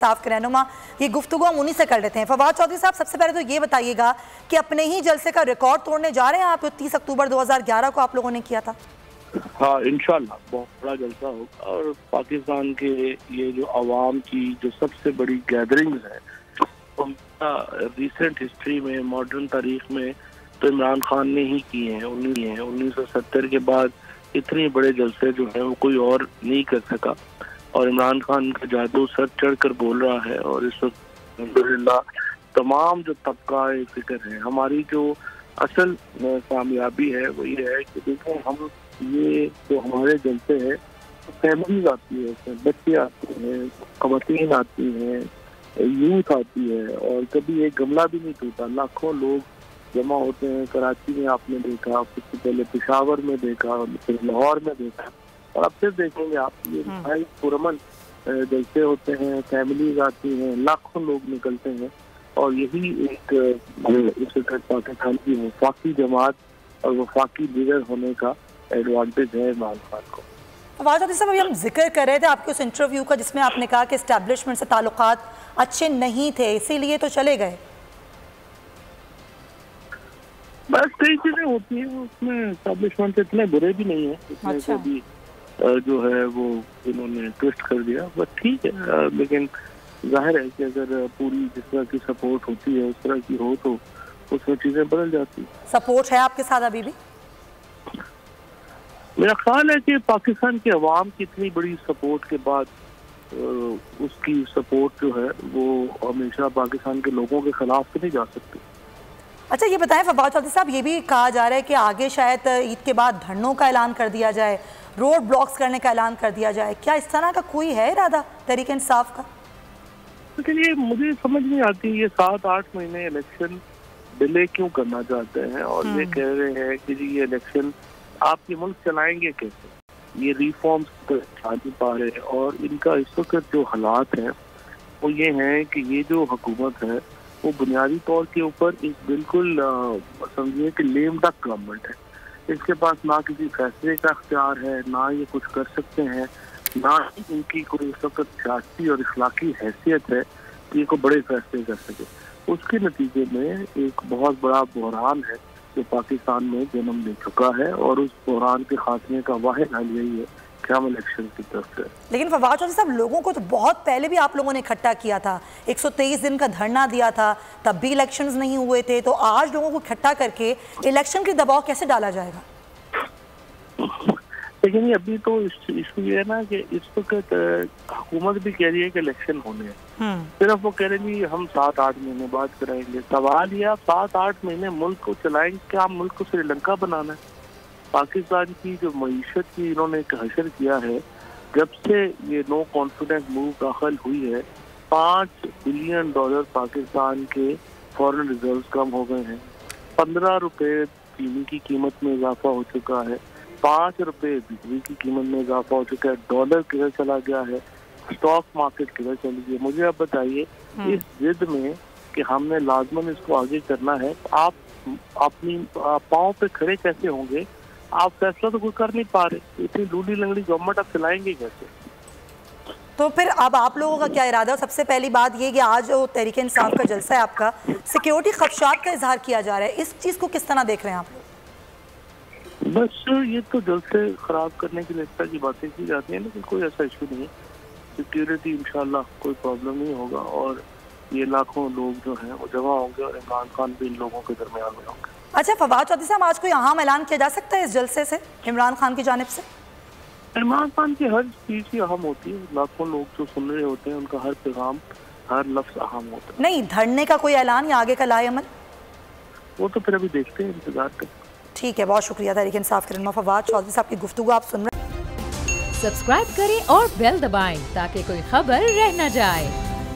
इंसाफ के रहनुमा, ये गुफ्तगू हम उन्हीं से कर लेते हैं। फवाद चौधरी साहब, सबसे पहले तो ये बताइएगा कि अपने ही जलसे का रिकॉर्ड तोड़ने जा रहे हैं आप, 30 अक्टूबर 2011 को आप लोगों ने किया था। हाँ, इंशाल्लाह बहुत बड़ा जलसा होगा और पाकिस्तान के ये जो अवाम की जो सबसे बड़ी गैदरिंग्स है रिसेंट हिस्ट्री में, मॉडर्न तारीख में तो इमरान खान ने ही किए हैं। 1970 के बाद इतने बड़े जलसे जो है वो कोई और नहीं कर सका और इमरान खान का जादू सर चढ़ कर बोल रहा है। और इस वक्त अल्हम्दुलिल्लाह तमाम जो तबका फिक्र है, हमारी जो असल कामयाबी है वो ये है कि देखो हम ये जो हमारे जलसे है फैमिलीज आती है, उसमें बच्चे आते हैं, ख़वातीन आती हैं, यूथ आती है और कभी एक गमला भी नहीं टूटा। लाखों लोग जमा होते हैं। कराची में आपने देखा, उससे पहले पेशावर में देखा, फिर लाहौर में देखा और अब फिर देखेंगे आप, ये भाई पुरमन जलसे होते हैं, फैमिलीज आती हैं, लाखों लोग निकलते हैं और यही एक इस वक्त पाकिस्तान की वफाकी जमात और वफाकी लीडर होने का एडवांटेज है इमरान खान को। फवाद चौधरी साहब, अभी हम जिक्र कर रहे थे आपके उस इंटरव्यू का जिसमें आपने कहा कि एस्टैब्लिशमेंट से ताल्लुकात अच्छे नहीं थे, इसीलिए तो चले गए। बस कई चीजें होती हैं उसमें, एस्टैब्लिशमेंट इतने बुरे भी नहीं है, इसमें से भी जो है वो इन्होंने ट्विस्ट कर दिया, बस ठीक है। लेकिन जाहिर है कि अगर पूरी जिस तरह की सपोर्ट होती है उस तरह की हो तो उसमें चीजें बदल जाती। सपोर्ट है आपके साथ अभी भी? मेरा ख्याल है कि पाकिस्तान के अवाम की इतनी बड़ी सपोर्ट के बाद उसकी सपोर्ट जो है वो हमेशा पाकिस्तान के लोगों के खिलाफ तो नहीं जा सकती। अच्छा, ये बताएं फवाद चौधरी साहब, ये भी कहा जा रहा है कि आगे शायद ईद के बाद धरनों का ऐलान कर दिया जाए, रोड ब्लॉक्स करने का ऐलान कर दिया जाए, क्या इस तरह का कोई है इरादा तहरीक इंसाफ का? लेकिन ये मुझे समझ नहीं आती, ये 7-8 महीने इलेक्शन डिले क्यों करना चाहते हैं और ये कह रहे हैं कि जी ये इलेक्शन आप ये मुल्क चलाएंगे कैसे, ये रिफॉर्म्स चला नहीं पा रहे। और इनका इस वक्त जो हालात हैं वो ये हैं कि ये जो हुकूमत है वो बुनियादी तौर के ऊपर एक बिल्कुल समझिए कि लेम डक गवर्नमेंट है। इसके पास ना किसी फैसले का अख्तियार है, ना ये कुछ कर सकते हैं, ना ही इनकी कोई इस वक्त सियासी और इखलाकी हैसियत है कि ये कोई बड़े फैसले कर सके। उसके नतीजे में एक बहुत बड़ा बहरान है जो पाकिस्तान में जन्म ले चुका है और उस बहरान के खात्मे का वाहिद हल यही है कि हम इलेक्शन की तरफ से। लेकिन फवाद चौधरी साहब, लोगों को तो बहुत पहले भी आप लोगों ने इकट्ठा किया था, 123 दिन का धरना दिया था, तब भी इलेक्शंस नहीं हुए थे, तो आज लोगों को इकट्ठा करके इलेक्शन के दबाव कैसे डाला जाएगा? लेकिन अभी तो इशू ये है ना कि इस वक्त हुकूमत भी कह रही है कि इलेक्शन होने हैं, सिर्फ वो कह रही है हम 7-8 महीने बाद कराएंगे। सवाल ये, आप 7-8 महीने मुल्क को चलाएंगे क्या? आप मुल्क को श्रीलंका बनाना है? पाकिस्तान की जो मईशत की इन्होंने एक हशर किया है, जब से ये नो कॉन्फिडेंस मूव दाखिल हुई है, $5 बिलियन पाकिस्तान के फॉरेन रिजर्व कम हो गए हैं, 15 रुपए चीनी की कीमत में इजाफा हो चुका है, 5 रुपए बिजली की कीमत में इजाफा हो चुका है, डॉलर किधर चला गया है, स्टॉक मार्केट किधर चली गई। मुझे आप बताइए, इस जिद में कि हमने लाजमन इसको आगे करना है, आप अपनी पाँव पे खड़े कैसे होंगे? आप फैसला तो कोई कर नहीं पा रहे, इतनी लूली लंगड़ी गवर्नमेंट आप चलाएंगे कैसे? तो फिर अब आप लोगों का क्या इरादा है? सबसे पहली बात ये कि आज जो तहरीक इंसाफ का जलसा है आपका, सिक्योरिटी खदशात का इजहार किया जा रहा है, इस चीज़ को किस तरह देख रहे हैं आप लोग? बस ये तो जलसे खराब करने की लिस्टा की बातें की जाती हैं, लेकिन कोई ऐसा इशू नहीं है। सिक्योरिटी इंशाल्लाह कोई प्रॉब्लम नहीं होगा और ये लाखों लोग जो हैं वो जमा होंगे और इमरान खान भी इन लोगों के दरमियान में होंगे। अच्छा फवाद चौधरी साहब, आज कोई अहम ऐलान किया जा सकता है इस जलसे से इमरान खान की जानिब से? इमरान खान की हर चीज़ ही अहम होती है, लाखों लोग जो सुन रहे होते हैं उनका हर पैगाम, हर लफ्ज़ अहम होता है। नहीं, धरने का कोई ऐलान या आगे का लाए अमल? वो तो फिर अभी देखते हैं, इंतजार करते। ठीक है, बहुत शुक्रिया तहरीक इंसाफ के रहनुमा फवाद चौधरी साहब की गुफ्तगू आप सुन रहे हैं। सब्सक्राइब करें और बेल दबाएं ताकि कोई खबर रह न जाए।